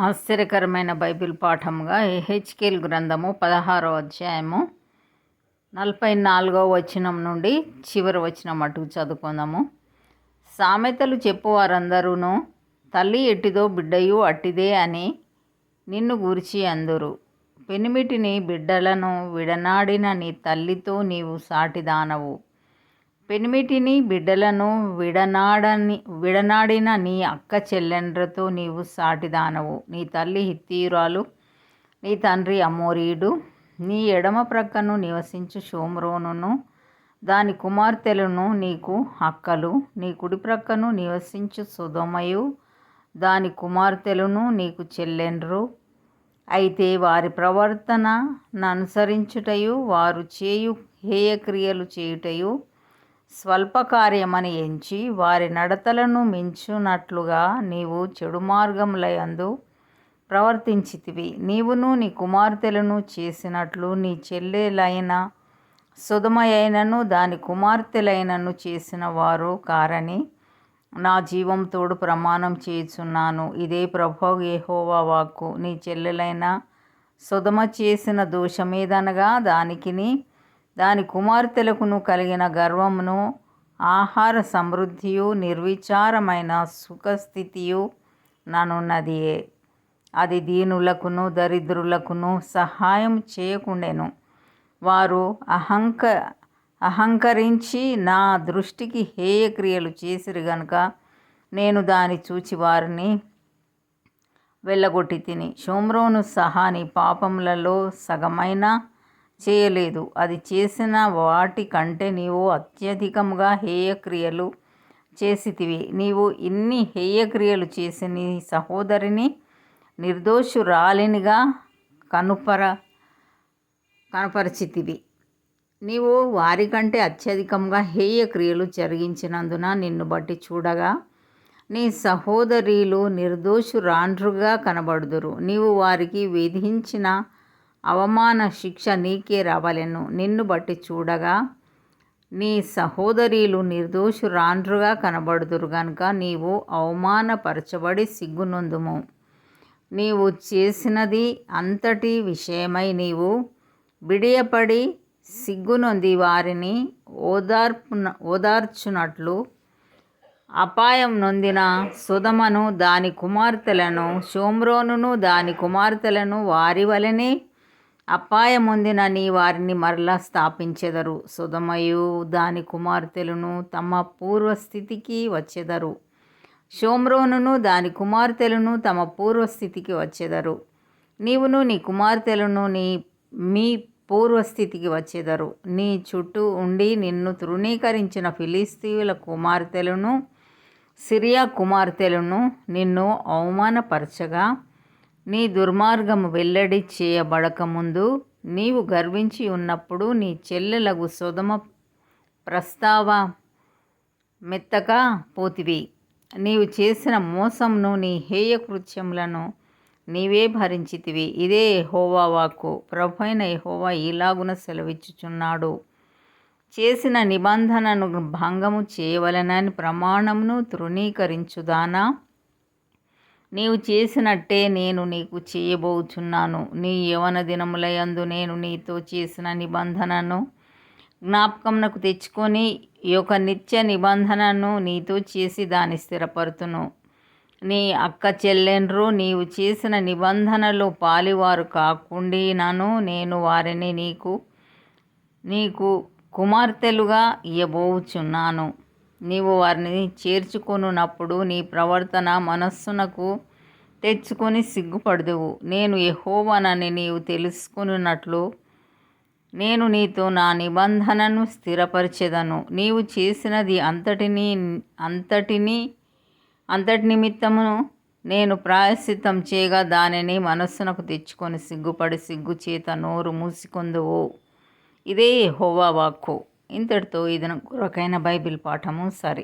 ఆశ్చర్యకరమైన బైబిల్ పాఠముగా ఎహెచ్కేల్ గ్రంథము 16వ అధ్యాయము 44వ వచనం నుండి చివరి వచనం మటుకు చదువుకుందాము. సామెతలు చెప్పువారందరూను తల్లి ఎట్టిదో బిడ్డయు అట్టిదే అని నిన్ను గూర్చి అందురు. పెనిమిటిని బిడ్డలను విడనాడిన నీ తల్లితో నీవు సాటిదానవు. పెనిమిటిని బిడ్డలను విడనాడిన నీ అక్క చెల్లెండ్రతో నీవు సాటిదానవు. నీ తల్లి హిత్తీయురాలు, నీ తండ్రి అమోరీయుడు. నీ ఎడమ ప్రక్కను నివసించు షోమ్రోనును దాని కుమార్తెలను నీకు అక్కలు. నీ కుడి ప్రక్కను నివసించు సొదొమయు దాని కుమార్తెలను నీకు చెల్లెండ్రు. అయితే వారి ప్రవర్తనను అనుసరించుటయు వారు చేయు హేయక్రియలు చేయుటయు స్వల్పకార్యమని ఎంచి వారి నడతలను మించునట్లుగా నీవు చెడు మార్గములయందు ప్రవర్తించితివి. నీవును నీ కుమార్తెలను చేసినట్లు నీ చెల్లెలైన సొదొమయైనను దాని కుమార్తెలైనను చేసిన వారు కారని నా జీవంతోడు ప్రమాణం చేయుచున్నాను. ఇదే ప్రభువు యెహోవా వాక్కు. నీ చెల్లెలైన సొదొమ చేసిన దోషమేదనగా దానికిని దాని కుమార్తెలకును కలిగిన గర్వమును, ఆహార సమృద్ధియు, నిర్విచారమైన సుఖస్థితియు ననున్నదియే. అది దీనులకును దరిద్రులకును సహాయం చేయకుండెను. వారు అహంకరించి నా దృష్టికి హేయక్రియలు చేసిరి గనుక నేను దాన్ని చూచి వారిని వెళ్ళగొట్టి తిని. షోమ్రోను సహా నీ పాపములలో సగమైనా చేయలేదు. అది చేసిన వాటి కంటే నీవు అత్యధికముగా హేయక్రియలు చేసితివి. నీవు ఇన్ని హేయక్రియలు చేసి నీ సహోదరిని నిర్దోషురాలినిగా కనుపరచితివి. నీవు వారికంటే అత్యధికంగా హేయక్రియలు జరిగించినందున నిన్ను బట్టి చూడగా నీ సహోదరీలు నిర్దోషురాండ్రుగా కనబడుదురు. నీవు వారికి విధించిన అవమాన శిక్ష నీకే రావలెను. నిన్ను బట్టి చూడగా నీ సహోదరీలు నిర్దోషురాండ్రుగా కనబడుదురు గనుక నీవు అవమానపరచబడి సిగ్గునొందుము. నీవు చేసినది అంతటి విషయమై నీవు బిడియపడి సిగ్గునొంది వారిని ఓదార్చునట్లు అపాయం నొందిన సొదొమను దాని కుమార్తెలను, షోమ్రోనును దాని కుమార్తెలను వారి వలెనే అపాయమొందిన నీ వారిని మరలా స్థాపించెదరు. సొదొమయు దాని కుమార్తెలను తమ పూర్వస్థితికి వచ్చెదరు. షోమ్రోనును దాని కుమార్తెలను తమ పూర్వస్థితికి వచ్చెదరు. నీవును నీ కుమార్తెలను మీ పూర్వస్థితికి వచ్చెదరు. నీ చుట్టూ ఉండి నిన్ను తృణీకరించిన ఫిలిష్తీయుల కుమార్తెలను, సిరియా కుమార్తెలను నిన్ను అవమానపరచగా నీ దుర్మార్గము వెల్లడి చేయబడకముందు నీవు గర్వించి ఉన్నప్పుడు నీ చెల్లెలగు సొదొమ ప్రస్తావ మెత్తక పోతివి. నీవు చేసిన మోసమును నీ హేయకృత్యములను నీవే భరించితివి. ఇదే యెహోవా వాక్కు. ప్రభువైన యెహోవా ఈలాగున సెలవిచ్చుచున్నాడు. చేసిన నిబంధనను భంగము చేయవలెనని ప్రమాణమును తృణీకరించుదానా, నీవు చేసినట్టే నేను నీకు చేయబోచున్నాను. నీ యవ్వన దినములయందు నేను నీతో చేసిన నిబంధనను జ్ఞాపకమునకు తెచ్చుకొని ఒక నిత్య నిబంధనను నీతో చేసి దాన్ని స్థిరపరుతును. నీ అక్క చెల్లెండ్రు నీవు చేసిన నిబంధనలో పాలివారు కాకుండినను నేను వారిని నీకు కుమార్తెలుగా ఇయ్యబోచున్నాను. నీవు వారిని చేర్చుకొనున్నప్పుడు నీ ప్రవర్తన మనస్సునకు తెచ్చుకొని సిగ్గుపడుదువు. నేను యెహోవానని నీవు తెలుసుకొనున్నట్లు నేను నీతో నా నిబంధనను స్థిరపరచెదను. నీవు చేసినది అంతటి నిమిత్తము నేను ప్రాయశ్చిత్తం చేయగా దానిని మనస్సునకు తెచ్చుకొని సిగ్గుపడి సిగ్గుచేత నోరు మూసికొందువు. ఇదే యెహోవా వాక్కు. ఇంతటితో ఇది కొరకైన బైబిల్ పాఠము సరి.